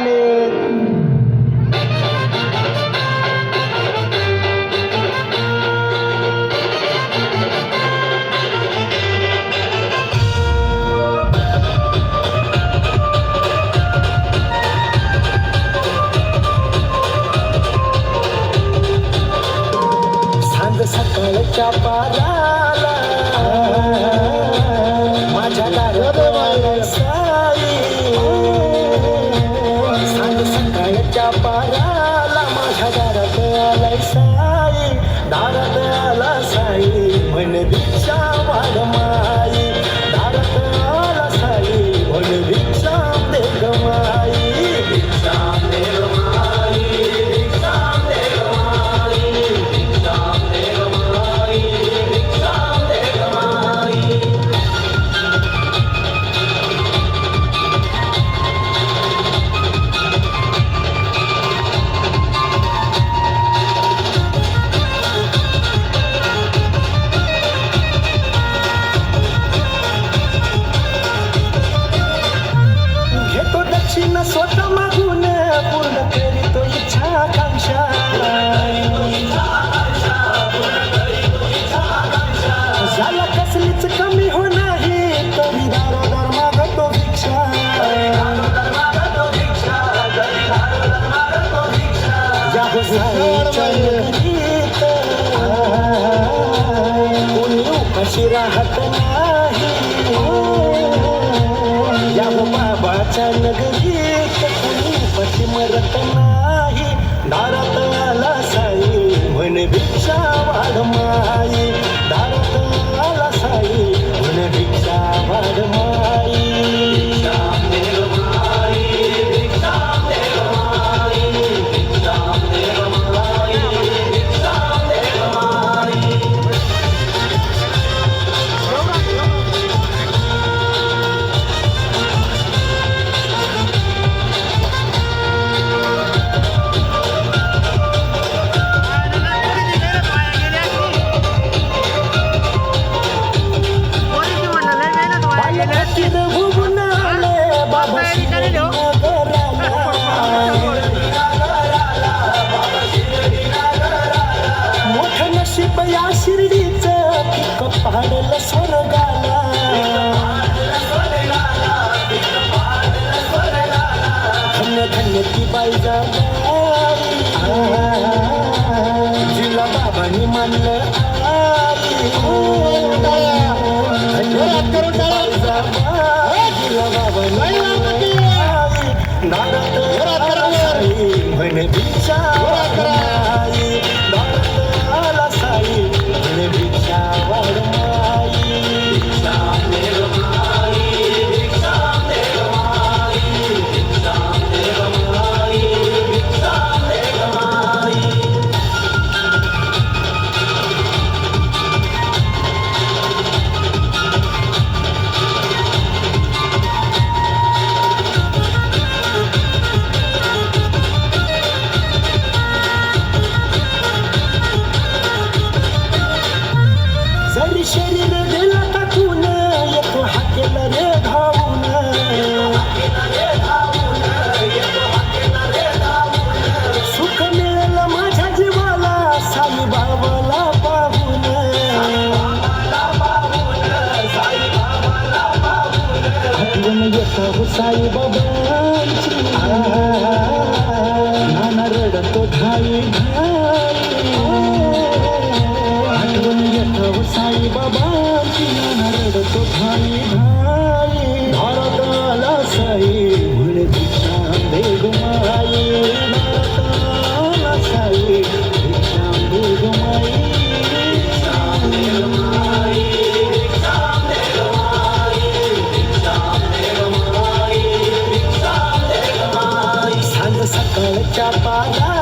आले. सांग सकाळच्या पाराला माझ्या दारात साई. सांग सकाळच्या पाराला माझ्या दारात आलाय साई. दारात आला साई म्हण भिक्षा वाढ माई. दारात आला साई म्हण भिक्षा दे ग माई. भिक्षा दे ग माई. भिक्षा दे ग माई. भिक्षा दे ग माई. भिक्षा दे ग माई. घेतो दक्षिण स्वतः मागून पूर्ण करीतो इच्छा आकांक्षा. झाला कसलीच कमी हो नाही तरी दारोदार मागतो भिक्षा. या साईच्या नगरीत कोणी उपाशी राहत नाही. या बाबाच्या नगरीत कोणी उपाशी मरत नाही. दारात आला साई म्हण भिक्षा वाढ माई. दारात आला साई म्हण भिक्षा वाढ माई. भिक्षा दे ग माई. भिक्षा दे ग माई. भिक्षा दे ग माई. भिक्षा दे ग माई. बालकातील भुवन आले बाबा मोठं नशीब या शिर्डीचं पिक पाडलं स्वर्गाला. धन्य धन्य ती बाई जाबाई जिला बाबांनी मानलं आई. धन्य बाई जाबाई जिला बाबांनी मानलं आई. दारात आला साई म्हण भिक्षा वाढ माई. दारात आला साई म्हण भिक्षा वाढ माई. भिक्षा दे ग माई. भिक्षा दे ग माई. भिक्षा दे ग माई. भिक्षा दे ग माई. जरी शरीर दिला टाकून येतो हाकेल रे धावून. सुख मिळेल माझ्या जीवाला साई बाबाला पाहून. आठवण येतो साई बाबांची. नाना रडतो घाई घाई. आठवण येतो साई बाबांची. नाना रडतो घाई घाई. दारात आला साई म्हण भिक्षा दे ग माई. दारात आला साई भिक्षा दे ग माई. भिक्षा दे ग माई. भिक्षा दे ग माई. भिक्षा दे ग माई. भिक्षा दे ग माई. सांग सकाळच्या पारा